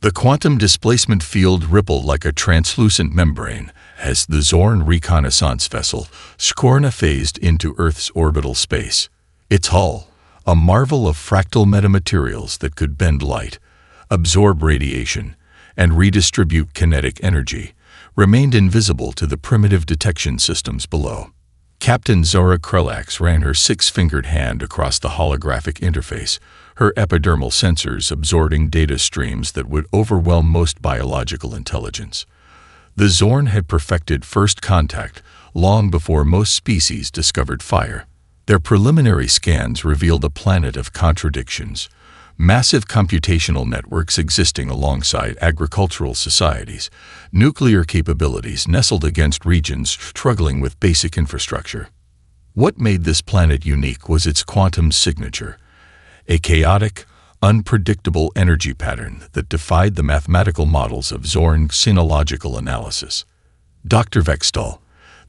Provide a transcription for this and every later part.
The quantum displacement field rippled like a translucent membrane as the Zorn reconnaissance vessel Skorna phased into Earth's orbital space. Its hull, a marvel of fractal metamaterials that could bend light, absorb radiation, and redistribute kinetic energy, remained invisible to the primitive detection systems below. Captain Zora Krelax ran her six-fingered hand across the holographic interface, her epidermal sensors absorbing data streams that would overwhelm most biological intelligence. The Zorn had perfected first contact long before most species discovered fire. Their preliminary scans revealed a planet of contradictions, massive computational networks existing alongside agricultural societies, nuclear capabilities nestled against regions struggling with basic infrastructure. What made this planet unique was its quantum signature, a chaotic, unpredictable energy pattern that defied the mathematical models of Zorn sinological analysis. Dr. Vextal,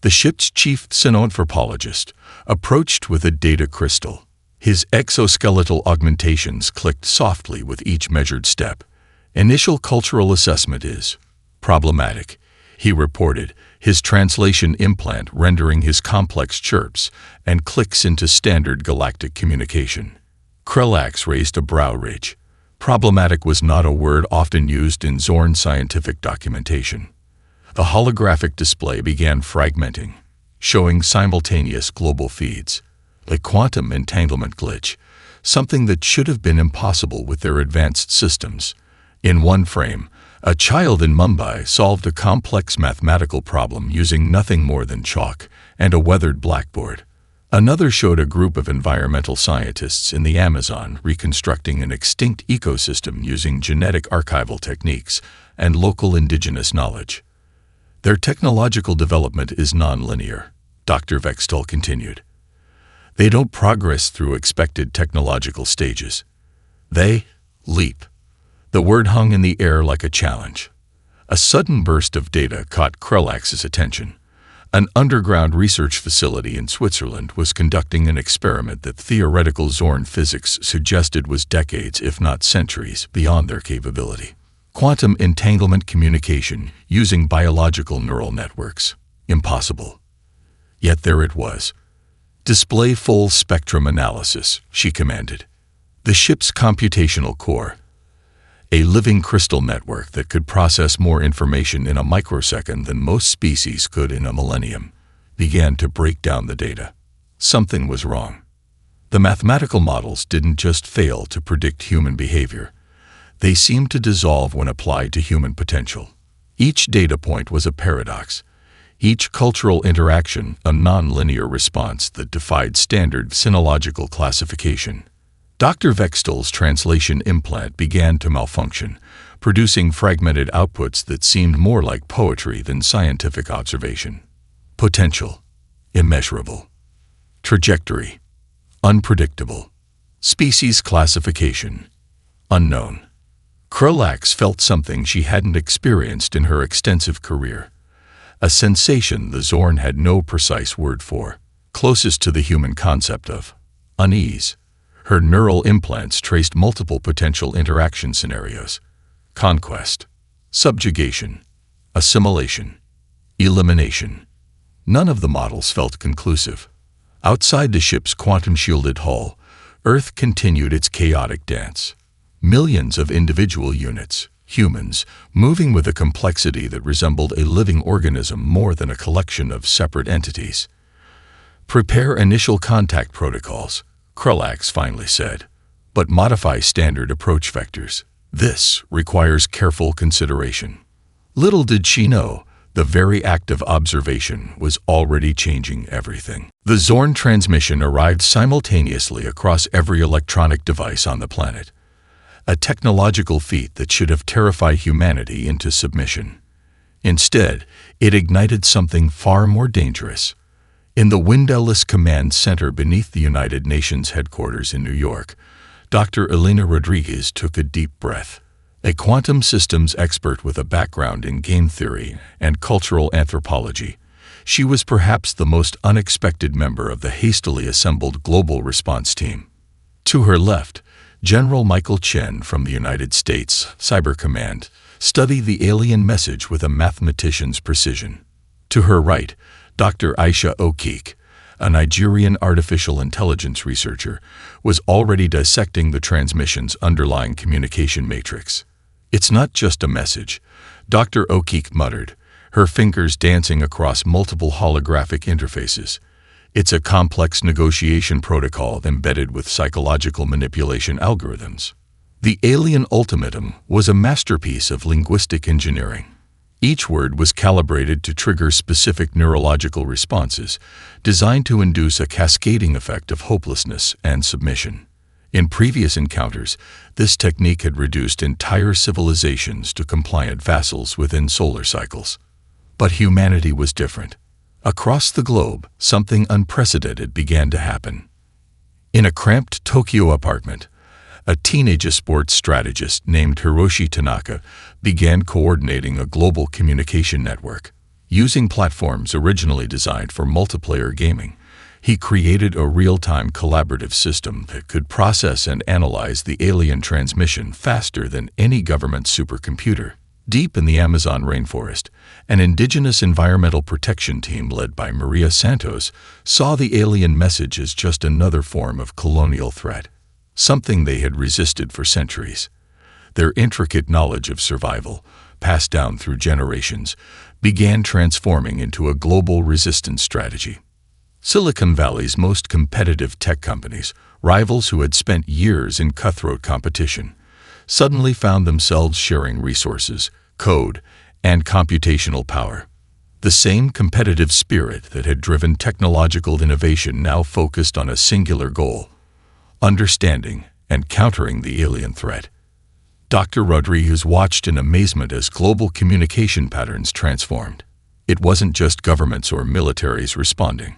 the ship's chief xenoanthropologist, approached with a data crystal. His exoskeletal augmentations clicked softly with each measured step. Initial cultural assessment is problematic, he reported, his translation implant rendering his complex chirps and clicks into standard galactic communication. Krelax raised a brow ridge. Problematic was not a word often used in Zorn scientific documentation. The holographic display began fragmenting, showing simultaneous global feeds. A quantum entanglement glitch, something that should have been impossible with their advanced systems. In one frame, a child in Mumbai solved a complex mathematical problem using nothing more than chalk and a weathered blackboard. Another showed a group of environmental scientists in the Amazon reconstructing an extinct ecosystem using genetic archival techniques and local indigenous knowledge. Their technological development is nonlinear, Dr. Vextal continued. They don't progress through expected technological stages. They leap. The word hung in the air like a challenge. A sudden burst of data caught Krelax's attention. An underground research facility in Switzerland was conducting an experiment that theoretical Zorn physics suggested was decades, if not centuries, beyond their capability. Quantum entanglement communication using biological neural networks. Impossible. Yet there it was. Display full spectrum analysis, she commanded. The ship's computational core, a living crystal network that could process more information in a microsecond than most species could in a millennium, began to break down the data. Something was wrong. The mathematical models didn't just fail to predict human behavior. They seemed to dissolve when applied to human potential. Each data point was a paradox. Each cultural interaction a non-linear response that defied standard sinological classification. Dr. Vextal's translation implant began to malfunction, producing fragmented outputs that seemed more like poetry than scientific observation. Potential, immeasurable. Trajectory, unpredictable. Species classification, unknown. Krelax felt something she hadn't experienced in her extensive career. A sensation the Zorn had no precise word for, closest to the human concept of unease. Her neural implants traced multiple potential interaction scenarios: conquest, subjugation, assimilation, elimination. None of the models felt conclusive. Outside the ship's quantum-shielded hull, Earth continued its chaotic dance. Millions of individual units, humans, moving with a complexity that resembled a living organism more than a collection of separate entities. Prepare initial contact protocols, Krelax finally said, but modify standard approach vectors. This requires careful consideration. Little did she know, the very act of observation was already changing everything. The Zorn transmission arrived simultaneously across every electronic device on the planet, a technological feat that should have terrified humanity into submission. Instead, it ignited something far more dangerous. In the windowless command center beneath the United Nations headquarters in New York, Dr. Elena Rodriguez took a deep breath. A quantum systems expert with a background in game theory and cultural anthropology, she was perhaps the most unexpected member of the hastily assembled global response team. To her left, General Michael Chen from the United States Cyber Command studied the alien message with a mathematician's precision. To her right, Dr. Aisha Okeke, a Nigerian artificial intelligence researcher, was already dissecting the transmission's underlying communication matrix. "It's not just a message," Dr. Okeke muttered, her fingers dancing across multiple holographic interfaces. "It's a complex negotiation protocol embedded with psychological manipulation algorithms." The alien ultimatum was a masterpiece of linguistic engineering. Each word was calibrated to trigger specific neurological responses, designed to induce a cascading effect of hopelessness and submission. In previous encounters, this technique had reduced entire civilizations to compliant vassals within solar cycles. But humanity was different. Across the globe, something unprecedented began to happen. In a cramped Tokyo apartment, a teenage sports strategist named Hiroshi Tanaka began coordinating a global communication network. Using platforms originally designed for multiplayer gaming, he created a real-time collaborative system that could process and analyze the alien transmission faster than any government supercomputer. Deep in the Amazon rainforest, an indigenous environmental protection team led by Maria Santos saw the alien message as just another form of colonial threat, something they had resisted for centuries. Their intricate knowledge of survival, passed down through generations, began transforming into a global resistance strategy. Silicon Valley's most competitive tech companies, rivals who had spent years in cutthroat competition, suddenly found themselves sharing resources, code, and computational power. The same competitive spirit that had driven technological innovation now focused on a singular goal: understanding and countering the alien threat. Dr. Rodriguez watched in amazement as global communication patterns transformed. It wasn't just governments or militaries responding.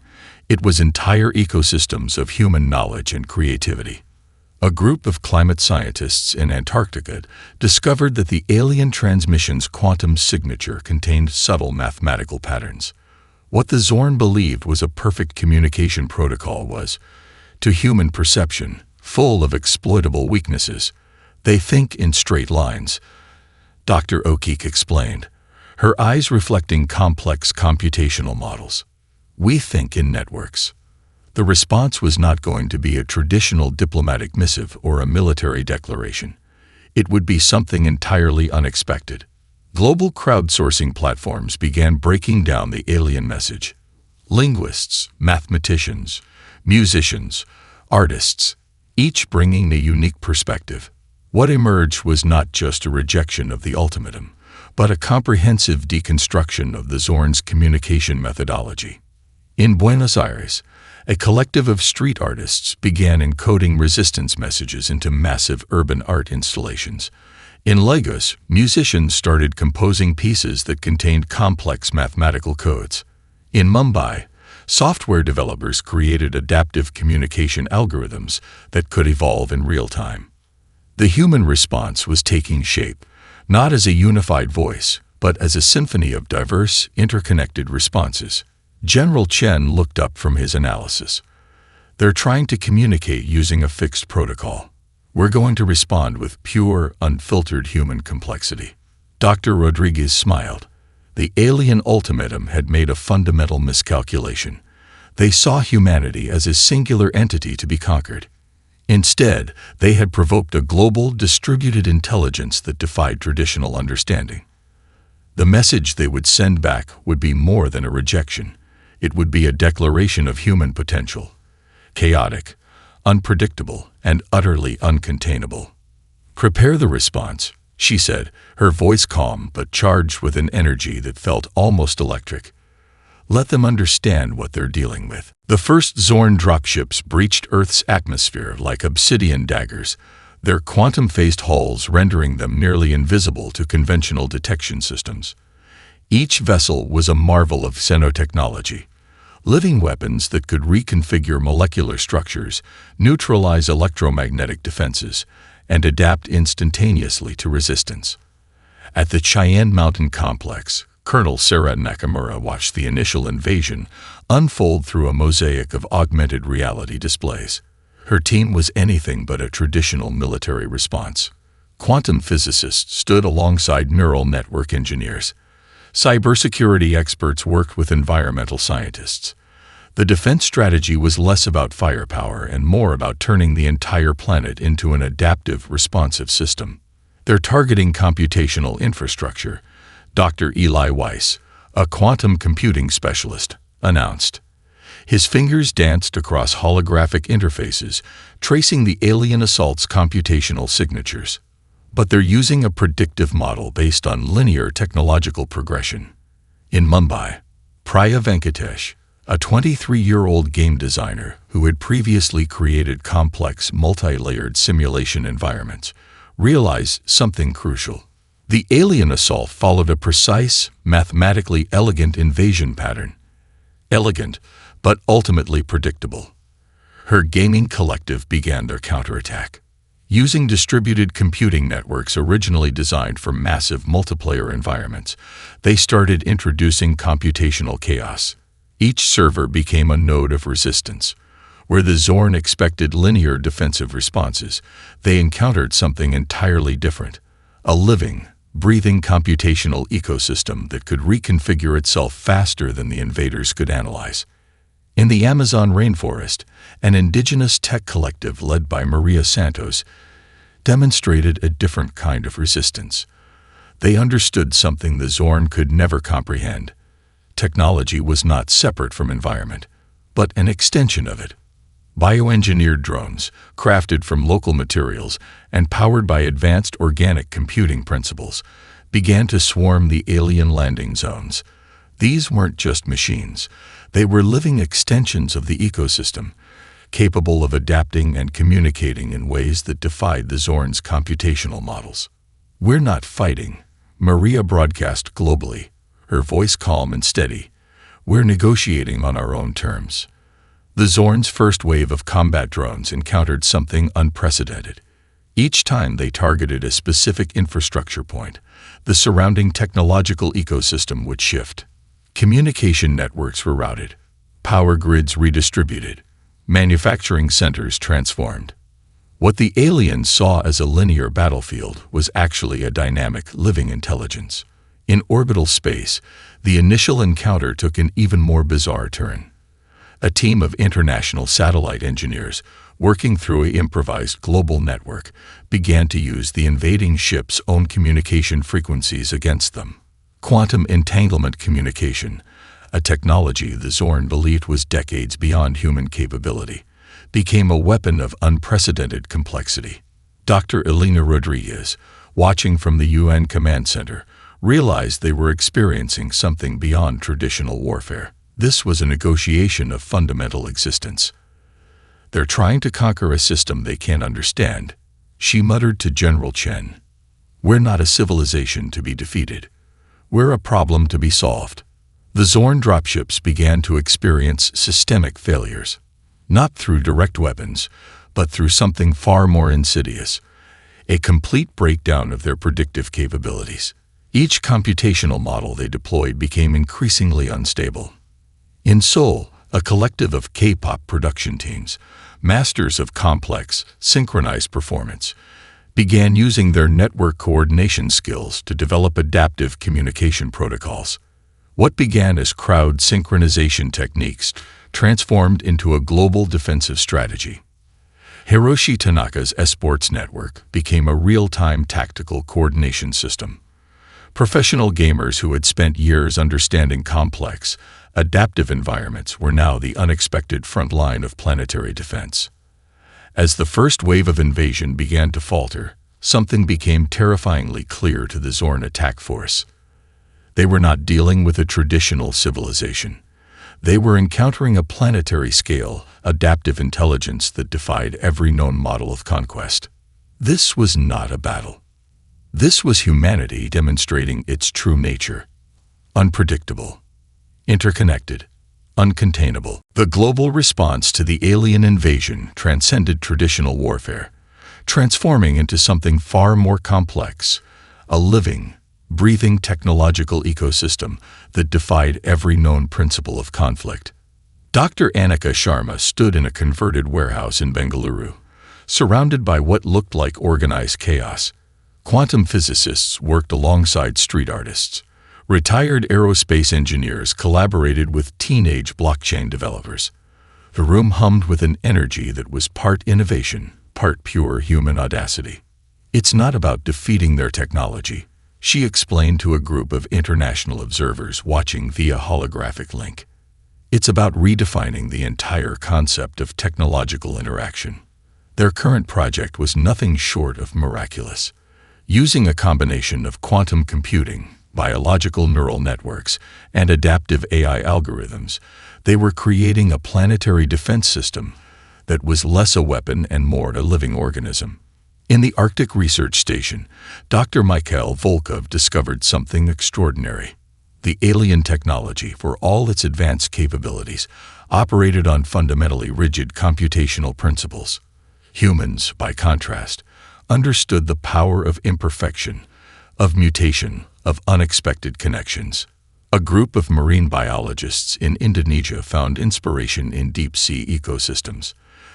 It was entire ecosystems of human knowledge and creativity. A group of climate scientists in Antarctica discovered that the alien transmission's quantum signature contained subtle mathematical patterns. What the Zorn believed was a perfect communication protocol was, to human perception, full of exploitable weaknesses. "They think in straight lines," Dr. Okeke explained, her eyes reflecting complex computational models. "We think in networks." The response was not going to be a traditional diplomatic missive or a military declaration. It would be something entirely unexpected. Global crowdsourcing platforms began breaking down the alien message. Linguists, mathematicians, musicians, artists, each bringing a unique perspective. What emerged was not just a rejection of the ultimatum, but a comprehensive deconstruction of the Zorn's communication methodology. In Buenos Aires, a collective of street artists began encoding resistance messages into massive urban art installations. In Lagos, musicians started composing pieces that contained complex mathematical codes. In Mumbai, software developers created adaptive communication algorithms that could evolve in real time. The human response was taking shape, not as a unified voice, but as a symphony of diverse, interconnected responses. General Chen looked up from his analysis. "They're trying to communicate using a fixed protocol. We're going to respond with pure, unfiltered human complexity." Dr. Rodriguez smiled. The alien ultimatum had made a fundamental miscalculation. They saw humanity as a singular entity to be conquered. Instead, they had provoked a global, distributed intelligence that defied traditional understanding. The message they would send back would be more than a rejection. It would be a declaration of human potential, chaotic, unpredictable, and utterly uncontainable. "Prepare the response," she said, her voice calm but charged with an energy that felt almost electric. "Let them understand what they're dealing with." The first Zorn dropships breached Earth's atmosphere like obsidian daggers, their quantum-phased hulls rendering them nearly invisible to conventional detection systems. Each vessel was a marvel of xenotechnology, living weapons that could reconfigure molecular structures, neutralize electromagnetic defenses, and adapt instantaneously to resistance. At the Cheyenne Mountain Complex, Colonel Sarah Nakamura watched the initial invasion unfold through a mosaic of augmented reality displays. Her team was anything but a traditional military response. Quantum physicists stood alongside neural network engineers. Cybersecurity experts worked with environmental scientists. The defense strategy was less about firepower and more about turning the entire planet into an adaptive, responsive system. They're targeting computational infrastructure, Dr. Eli Weiss, a quantum computing specialist, announced. His fingers danced across holographic interfaces, tracing the alien assault's computational signatures. But they're using a predictive model based on linear technological progression. In Mumbai, Priya Venkatesh, a 23-year-old game designer who had previously created complex, multi-layered simulation environments, realized something crucial. The alien assault followed a precise, mathematically elegant invasion pattern. Elegant, but ultimately predictable. Her gaming collective began their counterattack. Using distributed computing networks originally designed for massive multiplayer environments, they started introducing computational chaos. Each server became a node of resistance. Where the Zorn expected linear defensive responses, they encountered something entirely different: a living, breathing computational ecosystem that could reconfigure itself faster than the invaders could analyze. In the Amazon rainforest, an indigenous tech collective led by Maria Santos demonstrated a different kind of resistance. They understood something the Zorn could never comprehend. Technology was not separate from environment, but an extension of it. Bioengineered drones, crafted from local materials and powered by advanced organic computing principles, began to swarm the alien landing zones. These weren't just machines. They were living extensions of the ecosystem, capable of adapting and communicating in ways that defied the Zorn's computational models. "We're not fighting," Maria broadcast globally, her voice calm and steady. "We're negotiating on our own terms." The Zorn's first wave of combat drones encountered something unprecedented. Each time they targeted a specific infrastructure point, the surrounding technological ecosystem would shift. Communication networks were routed, power grids redistributed, manufacturing centers transformed. What the aliens saw as a linear battlefield was actually a dynamic, living intelligence. In orbital space, the initial encounter took an even more bizarre turn. A team of international satellite engineers, working through an improvised global network, began to use the invading ship's own communication frequencies against them. Quantum entanglement communication, a technology the Zorn believed was decades beyond human capability, became a weapon of unprecedented complexity. Dr. Elena Rodriguez, watching from the UN Command Center, realized they were experiencing something beyond traditional warfare. This was a negotiation of fundamental existence. "They're trying to conquer a system they can't understand," she muttered to General Chen. "We're not a civilization to be defeated. We're a problem to be solved." The Zorn dropships began to experience systemic failures, not through direct weapons, but through something far more insidious: a complete breakdown of their predictive capabilities. Each computational model they deployed became increasingly unstable. In Seoul, a collective of K-pop production teams, masters of complex, synchronized performance, began using their network coordination skills to develop adaptive communication protocols. What began as crowd synchronization techniques transformed into a global defensive strategy. Hiroshi Tanaka's esports network became a real-time tactical coordination system. Professional gamers who had spent years understanding complex, adaptive environments were now the unexpected front line of planetary defense. As the first wave of invasion began to falter, something became terrifyingly clear to the Zorn attack force. They were not dealing with a traditional civilization. They were encountering a planetary-scale, adaptive intelligence that defied every known model of conquest. This was not a battle. This was humanity demonstrating its true nature: unpredictable, interconnected, uncontainable. The global response to the alien invasion transcended traditional warfare, transforming into something far more complex: a living, breathing technological ecosystem that defied every known principle of conflict. Dr. Anika Sharma stood in a converted warehouse in Bengaluru, surrounded by what looked like organized chaos. Quantum physicists worked alongside street artists. Retired aerospace engineers collaborated with teenage blockchain developers. The room hummed with an energy that was part innovation, part pure human audacity. "It's not about defeating their technology," she explained to a group of international observers watching via holographic link. "It's about redefining the entire concept of technological interaction." Their current project was nothing short of miraculous. Using a combination of quantum computing, biological neural networks, and adaptive AI algorithms, they were creating a planetary defense system that was less a weapon and more a living organism. In the Arctic Research Station, Dr. Mikhail Volkov discovered something extraordinary. The alien technology, for all its advanced capabilities, operated on fundamentally rigid computational principles. Humans, by contrast, understood the power of imperfection, of mutation, of unexpected connections. A group of marine biologists in Indonesia found inspiration in deep-sea ecosystems.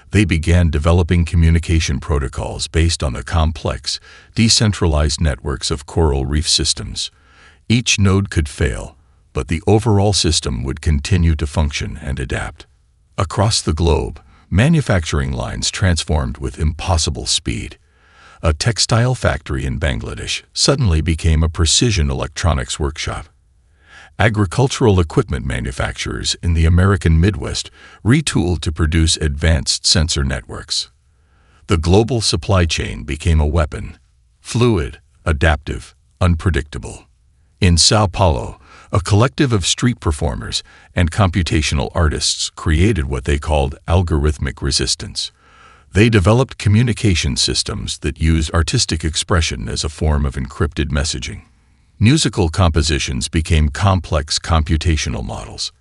They began developing communication protocols based on the complex, decentralized networks of coral reef systems. Each node could fail, but the overall system would continue to function and adapt. Across the globe, manufacturing lines transformed with impossible speed. A textile factory in Bangladesh suddenly became a precision electronics workshop. Agricultural equipment manufacturers in the American Midwest retooled to produce advanced sensor networks. The global supply chain became a weapon, fluid, adaptive, unpredictable. In Sao Paulo, a collective of street performers and computational artists created what they called algorithmic resistance. They developed communication systems that used artistic expression as a form of encrypted messaging. Musical compositions became complex computational models.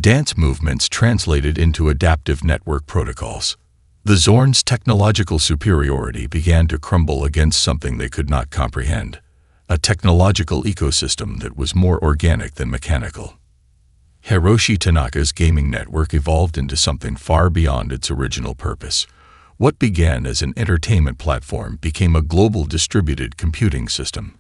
Dance movements translated into adaptive network protocols. The Zorn's technological superiority began to crumble against something they could not comprehend: a technological ecosystem that was more organic than mechanical. Hiroshi Tanaka's gaming network evolved into something far beyond its original purpose. What began as an entertainment platform became a global distributed computing system.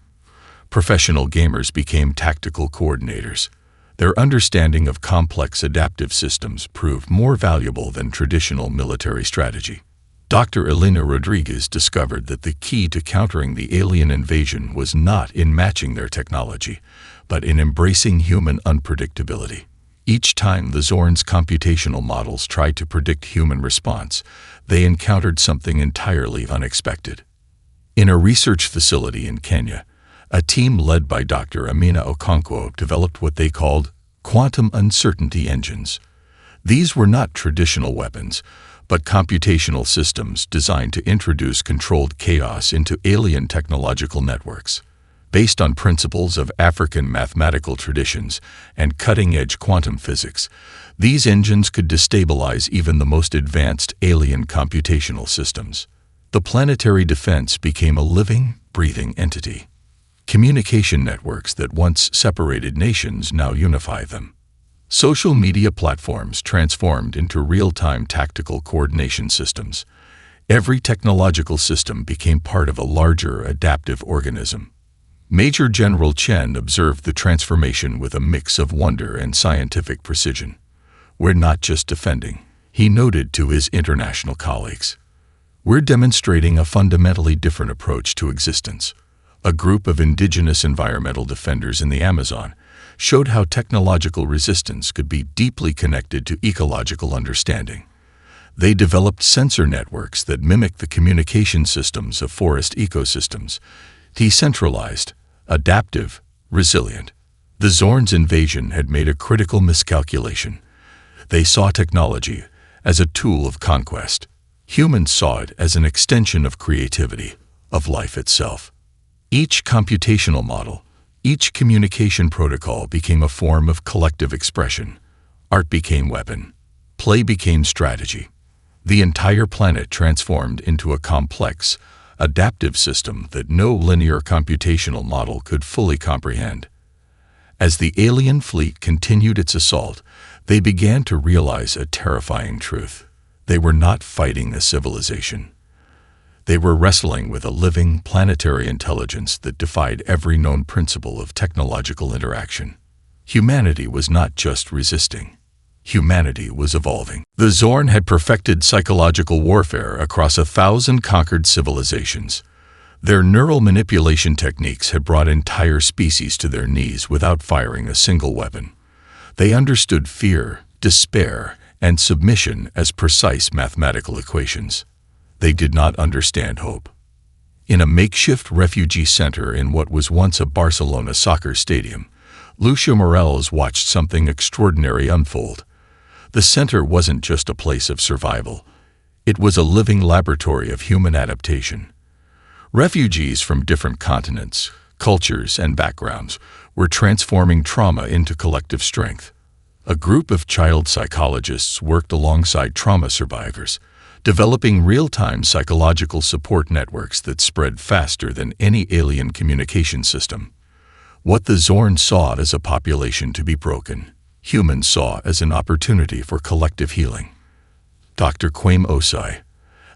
Professional gamers became tactical coordinators. Their understanding of complex adaptive systems proved more valuable than traditional military strategy. Dr. Elena Rodriguez discovered that the key to countering the alien invasion was not in matching their technology, but in embracing human unpredictability. Each time the Zorn's computational models tried to predict human response, they encountered something entirely unexpected. In a research facility in Kenya, a team led by Dr. Amina Okonkwo developed what they called quantum uncertainty engines. These were not traditional weapons, but computational systems designed to introduce controlled chaos into alien technological networks. Based on principles of African mathematical traditions and cutting-edge quantum physics, these engines could destabilize even the most advanced alien computational systems. The planetary defense became a living, breathing entity. Communication networks that once separated nations now unify them. Social media platforms transformed into real-time tactical coordination systems. Every technological system became part of a larger adaptive organism. Major General Chen observed the transformation with a mix of wonder and scientific precision. "We're not just defending," he noted to his international colleagues. "We're demonstrating a fundamentally different approach to existence." A group of indigenous environmental defenders in the Amazon showed how technological resistance could be deeply connected to ecological understanding. They developed sensor networks that mimic the communication systems of forest ecosystems, decentralized, adaptive, resilient. The Zorn's invasion had made a critical miscalculation. They saw technology as a tool of conquest. Humans saw it as an extension of creativity, of life itself. Each computational model, each communication protocol became a form of collective expression. Art became weapon. Play became strategy. The entire planet transformed into a complex, adaptive system that no linear computational model could fully comprehend. As the alien fleet continued its assault, They began to realize a terrifying truth. They were not fighting a civilization. They were wrestling with a living, planetary intelligence that defied every known principle of technological interaction. Humanity was not just resisting. Humanity was evolving. The Zorn had perfected psychological warfare across 1,000 conquered civilizations. Their neural manipulation techniques had brought entire species to their knees without firing a single weapon. They understood fear, despair, and submission as precise mathematical equations. They did not understand hope. In a makeshift refugee center in what was once a Barcelona soccer stadium, Lucia Morels watched something extraordinary unfold. The center wasn't just a place of survival. It was a living laboratory of human adaptation. Refugees from different continents, cultures, and backgrounds were transforming trauma into collective strength. A group of child psychologists worked alongside trauma survivors, developing real-time psychological support networks that spread faster than any alien communication system. What the Zorn saw as a population to be broken, humans saw as an opportunity for collective healing. Dr. Kwame Osai,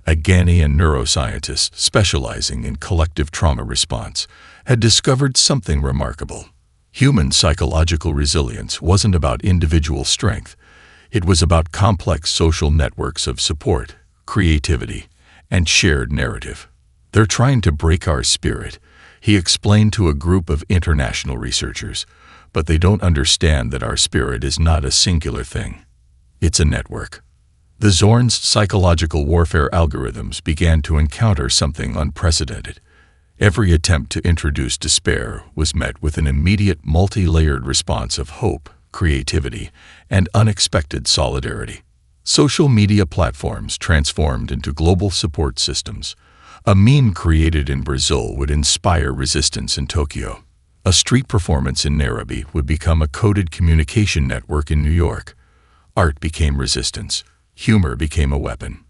a Ghanaian neuroscientist specializing in collective trauma response, had discovered something remarkable. Human psychological resilience wasn't about individual strength. It was about complex social networks of support, creativity, and shared narrative. They're trying to break our spirit, he explained to a group of international researchers, but they don't understand that our spirit is not a singular thing. It's a network. The Zorn's psychological warfare algorithms began to encounter something unprecedented. Every attempt to introduce despair was met with an immediate multi-layered response of hope, creativity, and unexpected solidarity. Social media platforms transformed into global support systems. A meme created in Brazil would inspire resistance in Tokyo. A street performance in Nairobi would become a coded communication network in New York. Art became resistance. Humor became a weapon.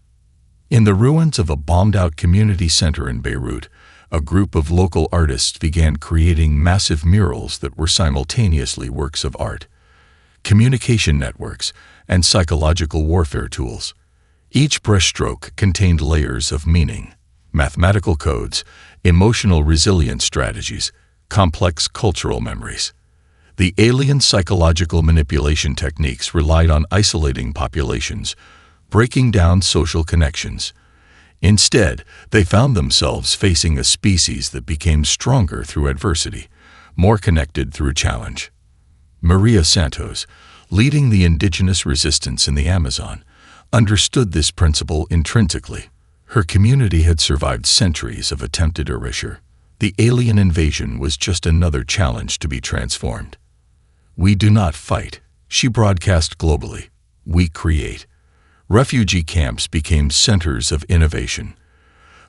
In the ruins of a bombed-out community center in Beirut, a group of local artists began creating massive murals that were simultaneously works of art, communication networks, and psychological warfare tools. Each brushstroke contained layers of meaning, mathematical codes, emotional resilience strategies, complex cultural memories. The alien psychological manipulation techniques relied on isolating populations, breaking down social connections. Instead, they found themselves facing a species that became stronger through adversity, more connected through challenge. Maria Santos, leading the indigenous resistance in the Amazon, understood this principle intrinsically. Her community had survived centuries of attempted erasure. The alien invasion was just another challenge to be transformed. "We do not fight," she broadcast globally. "We create." Refugee camps became centers of innovation.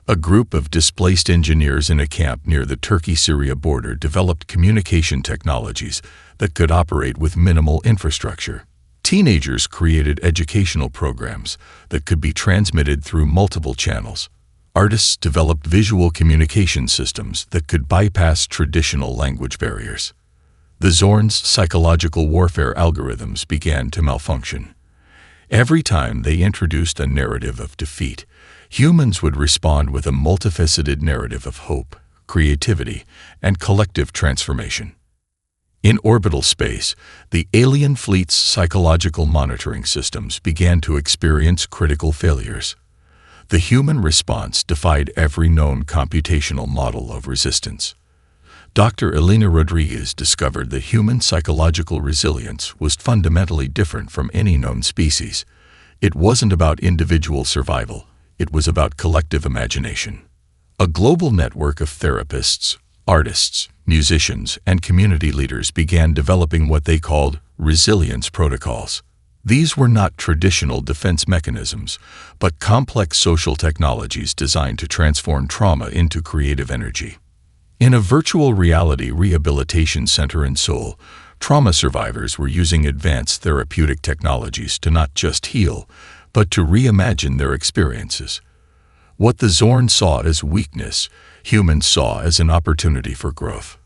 A group of displaced engineers in a camp near the Turkey-Syria border developed communication technologies that could operate with minimal infrastructure. Teenagers created educational programs that could be transmitted through multiple channels. Artists developed visual communication systems that could bypass traditional language barriers. The Zorn's psychological warfare algorithms began to malfunction. Every time they introduced a narrative of defeat, humans would respond with a multifaceted narrative of hope, creativity, and collective transformation. In orbital space, the alien fleet's psychological monitoring systems began to experience critical failures. The human response defied every known computational model of resistance. Dr. Elena Rodriguez discovered that human psychological resilience was fundamentally different from any known species. It wasn't about individual survival, it was about collective imagination. A global network of therapists, artists, musicians, and community leaders began developing what they called resilience protocols. These were not traditional defense mechanisms, but complex social technologies designed to transform trauma into creative energy. In a virtual reality rehabilitation center in Seoul, trauma survivors were using advanced therapeutic technologies to not just heal, but to reimagine their experiences. What the Zorn saw as weakness, humans saw as an opportunity for growth.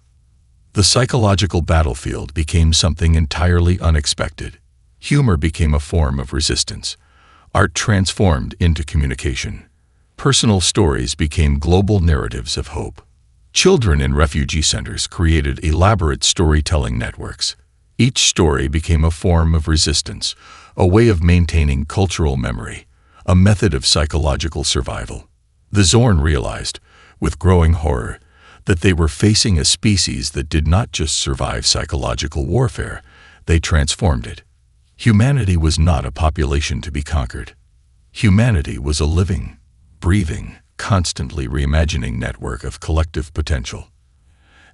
The psychological battlefield became something entirely unexpected. Humor became a form of resistance. Art transformed into communication. Personal stories became global narratives of hope. Children in refugee centers created elaborate storytelling networks. Each story became a form of resistance, a way of maintaining cultural memory, a method of psychological survival. The Zorn realized, with growing horror, that they were facing a species that did not just survive psychological warfare, they transformed it. Humanity was not a population to be conquered. Humanity was a living, breathing, constantly reimagining network of collective potential.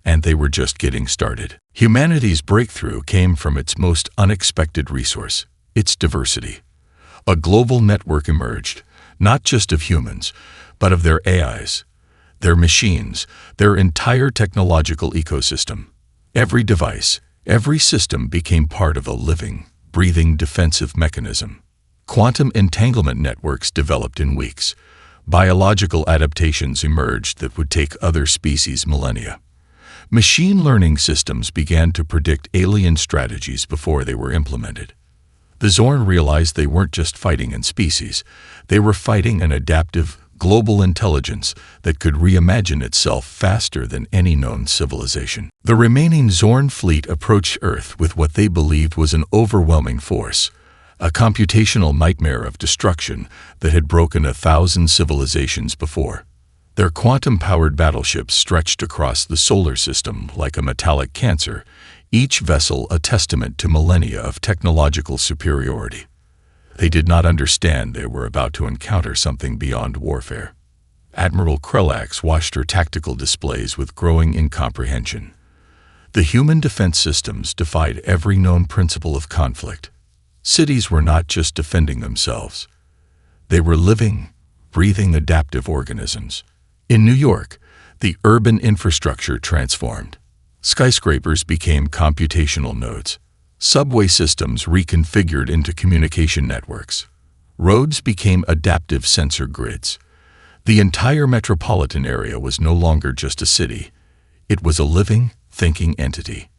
And they were just getting started. Humanity's breakthrough came from its most unexpected resource, its diversity. A global network emerged, not just of humans, but of their AIs, their machines, their entire technological ecosystem. Every device, every system became part of a living, breathing defensive mechanism. Quantum entanglement networks developed in weeks. Biological adaptations emerged that would take other species millennia. Machine learning systems began to predict alien strategies before they were implemented. The Zorn realized they weren't just fighting in species, they were fighting an adaptive, global intelligence that could reimagine itself faster than any known civilization. The remaining Zorn fleet approached Earth with what they believed was an overwhelming force, a computational nightmare of destruction that had broken 1,000 civilizations before. Their quantum-powered battleships stretched across the solar system like a metallic cancer, each vessel a testament to millennia of technological superiority. They did not understand they were about to encounter something beyond warfare. Admiral Krelax watched her tactical displays with growing incomprehension. The human defense systems defied every known principle of conflict. Cities were not just defending themselves. They were living, breathing adaptive organisms. In New York, the urban infrastructure transformed. Skyscrapers became computational nodes. Subway systems reconfigured into communication networks. Roads became adaptive sensor grids. The entire metropolitan area was no longer just a city. It was a living, thinking entity.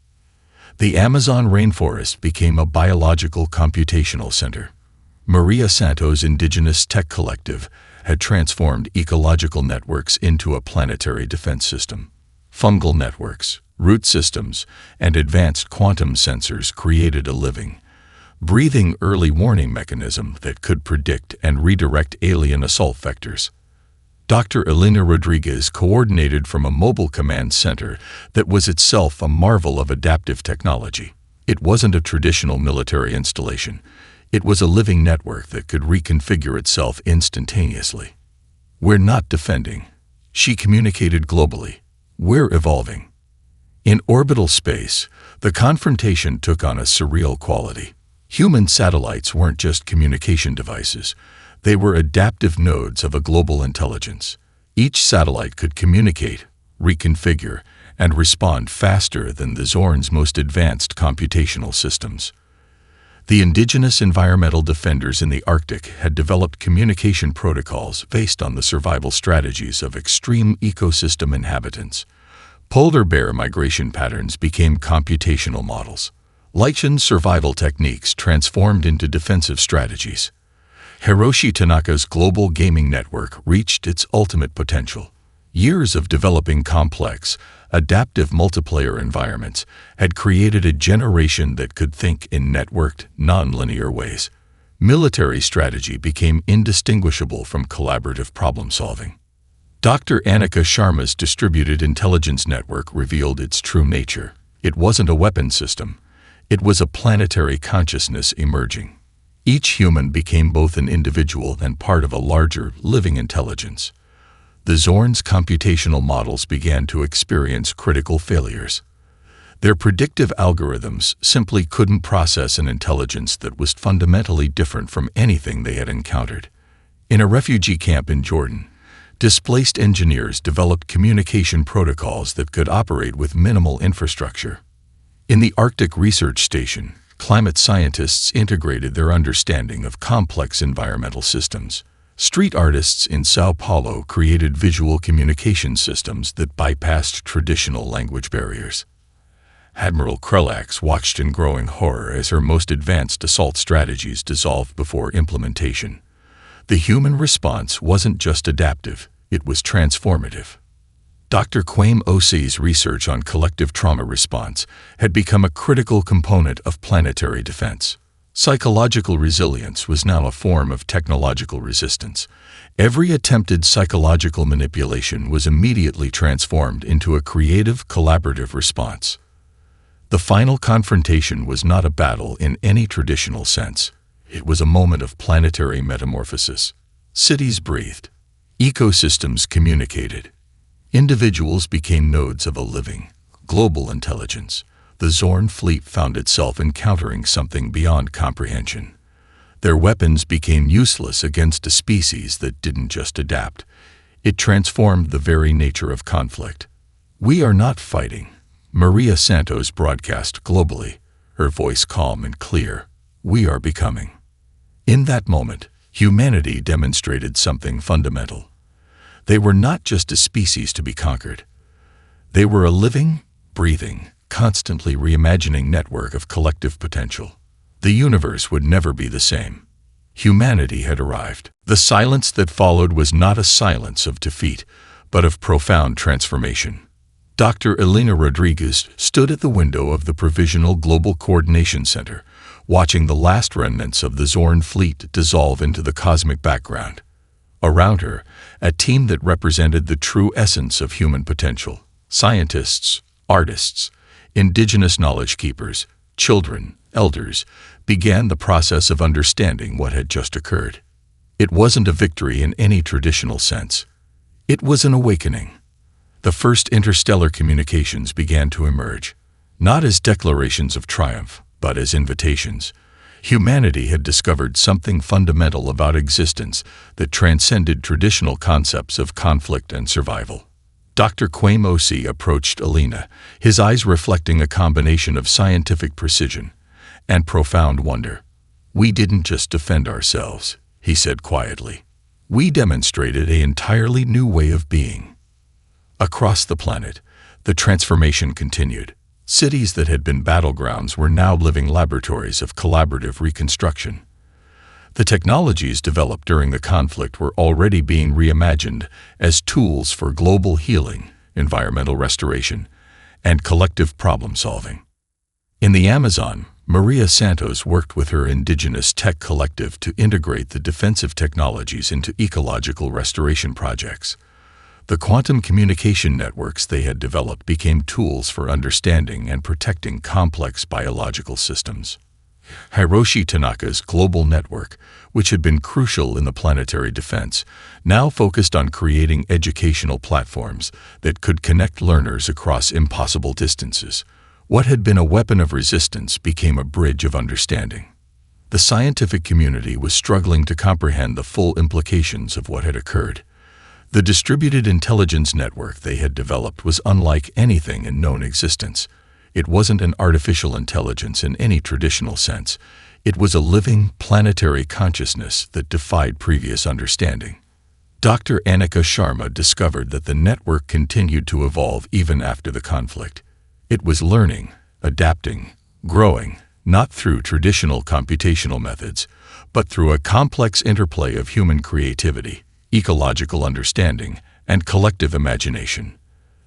The Amazon rainforest became a biological computational center. Maria Santo's indigenous tech collective had transformed ecological networks into a planetary defense system. Fungal networks, root systems, and advanced quantum sensors created a living, breathing early warning mechanism that could predict and redirect alien assault vectors. Dr. Elena Rodriguez coordinated from a mobile command center that was itself a marvel of adaptive technology. It wasn't a traditional military installation. It was a living network that could reconfigure itself instantaneously. We're not defending. She communicated globally. We're evolving. In orbital space, the confrontation took on a surreal quality. Human satellites weren't just communication devices. They were adaptive nodes of a global intelligence. Each satellite could communicate, reconfigure, and respond faster than the Zorn's most advanced computational systems. The indigenous environmental defenders in the Arctic had developed communication protocols based on the survival strategies of extreme ecosystem inhabitants. Polar bear migration patterns became computational models. Lichen survival techniques transformed into defensive strategies. Hiroshi Tanaka's global gaming network reached its ultimate potential. Years of developing complex, adaptive multiplayer environments had created a generation that could think in networked, non-linear ways. Military strategy became indistinguishable from collaborative problem-solving. Dr. Anika Sharma's distributed intelligence network revealed its true nature. It wasn't a weapon system. It was a planetary consciousness emerging. Each human became both an individual and part of a larger, living intelligence. The Zorn's computational models began to experience critical failures. Their predictive algorithms simply couldn't process an intelligence that was fundamentally different from anything they had encountered. In a refugee camp in Jordan, displaced engineers developed communication protocols that could operate with minimal infrastructure. In the Arctic Research Station, climate scientists integrated their understanding of complex environmental systems. Street artists in Sao Paulo created visual communication systems that bypassed traditional language barriers. Admiral Krulax watched in growing horror as her most advanced assault strategies dissolved before implementation. The human response wasn't just adaptive, it was transformative. Dr. Kwame Osei's research on collective trauma response had become a critical component of planetary defense. Psychological resilience was now a form of technological resistance. Every attempted psychological manipulation was immediately transformed into a creative, collaborative response. The final confrontation was not a battle in any traditional sense. It was a moment of planetary metamorphosis. Cities breathed. Ecosystems communicated. Individuals became nodes of a living, global intelligence. The Zorn fleet found itself encountering something beyond comprehension. Their weapons became useless against a species that didn't just adapt. It transformed the very nature of conflict. "We are not fighting," Maria Santos broadcast globally, her voice calm and clear. "We are becoming." In that moment, humanity demonstrated something fundamental. They were not just a species to be conquered. They were a living, breathing, constantly reimagining network of collective potential. The universe would never be the same. Humanity had arrived. The silence that followed was not a silence of defeat, but of profound transformation. Dr. Elena Rodriguez stood at the window of the Provisional Global Coordination Center, watching the last remnants of the Zorn fleet dissolve into the cosmic background. Around her, a team that represented the true essence of human potential: scientists, artists, indigenous knowledge keepers, children, elders, began the process of understanding what had just occurred. It wasn't a victory in any traditional sense. It was an awakening. The first interstellar communications began to emerge, not as declarations of triumph, but as invitations. Humanity had discovered something fundamental about existence that transcended traditional concepts of conflict and survival. Dr. Kwame Osei approached Elena, his eyes reflecting a combination of scientific precision and profound wonder. "We didn't just defend ourselves," he said quietly. "We demonstrated an entirely new way of being." Across the planet, the transformation continued. Cities that had been battlegrounds were now living laboratories of collaborative reconstruction. The technologies developed during the conflict were already being reimagined as tools for global healing, environmental restoration, and collective problem-solving. In the Amazon, Maria Santos worked with her indigenous tech collective to integrate the defensive technologies into ecological restoration projects. The quantum communication networks they had developed became tools for understanding and protecting complex biological systems. Hiroshi Tanaka's global network, which had been crucial in the planetary defense, now focused on creating educational platforms that could connect learners across impossible distances. What had been a weapon of resistance became a bridge of understanding. The scientific community was struggling to comprehend the full implications of what had occurred. The distributed intelligence network they had developed was unlike anything in known existence. It wasn't an artificial intelligence in any traditional sense. It was a living, planetary consciousness that defied previous understanding. Dr. Anika Sharma discovered that the network continued to evolve even after the conflict. It was learning, adapting, growing, not through traditional computational methods, but through a complex interplay of human creativity, ecological understanding, and collective imagination.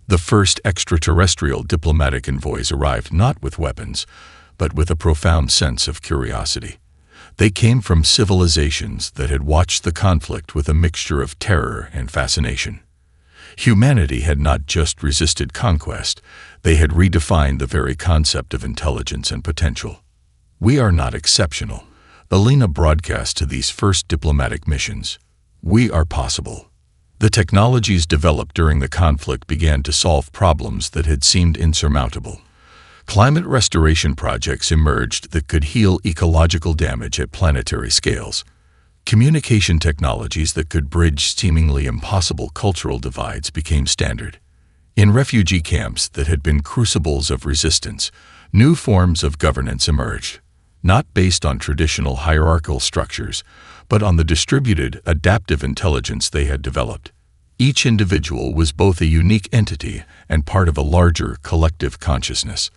The first extraterrestrial diplomatic envoys arrived not with weapons, but with a profound sense of curiosity. They came from civilizations that had watched the conflict with a mixture of terror and fascination. Humanity had not just resisted conquest, they had redefined the very concept of intelligence and potential. "We are not exceptional," Elena broadcast to these first diplomatic missions. "We are possible." The technologies developed during the conflict began to solve problems that had seemed insurmountable. Climate restoration projects emerged that could heal ecological damage at planetary scales. Communication technologies that could bridge seemingly impossible cultural divides became standard. In refugee camps that had been crucibles of resistance, new forms of governance emerged, not based on traditional hierarchical structures, but on the distributed, adaptive intelligence they had developed. Each individual was both a unique entity and part of a larger collective consciousness.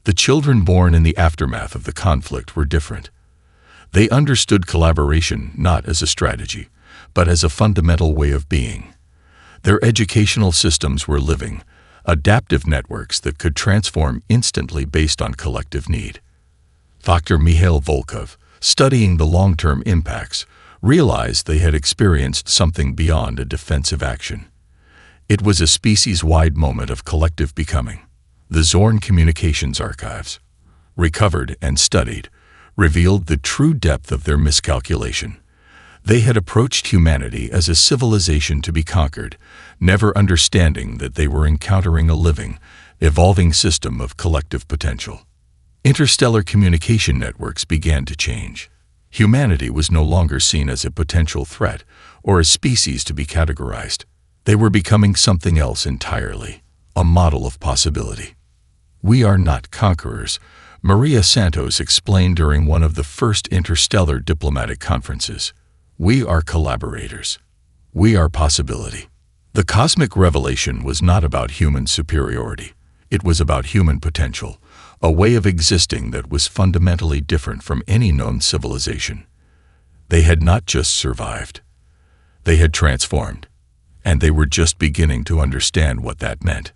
The children born in the aftermath of the conflict were different. They understood collaboration not as a strategy, but as a fundamental way of being. Their educational systems were living, adaptive networks that could transform instantly based on collective need. Dr. Mikhail Volkov, studying the long-term impacts, realized they had experienced something beyond a defensive action. It was a species-wide moment of collective becoming. The Zorn Communications Archives, recovered and studied, revealed the true depth of their miscalculation. They had approached humanity as a civilization to be conquered, never understanding that they were encountering a living, evolving system of collective potential. Interstellar communication networks began to change. Humanity was no longer seen as a potential threat or a species to be categorized. They were becoming something else entirely, a model of possibility. "We are not conquerors," Maria Santos explained during one of the first interstellar diplomatic conferences. "We are collaborators. We are possibility." The cosmic revelation was not about human superiority. It was about human potential, a way of existing that was fundamentally different from any known civilization. They had not just survived. They had transformed, and they were just beginning to understand what that meant.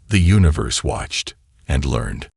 The universe watched and learned.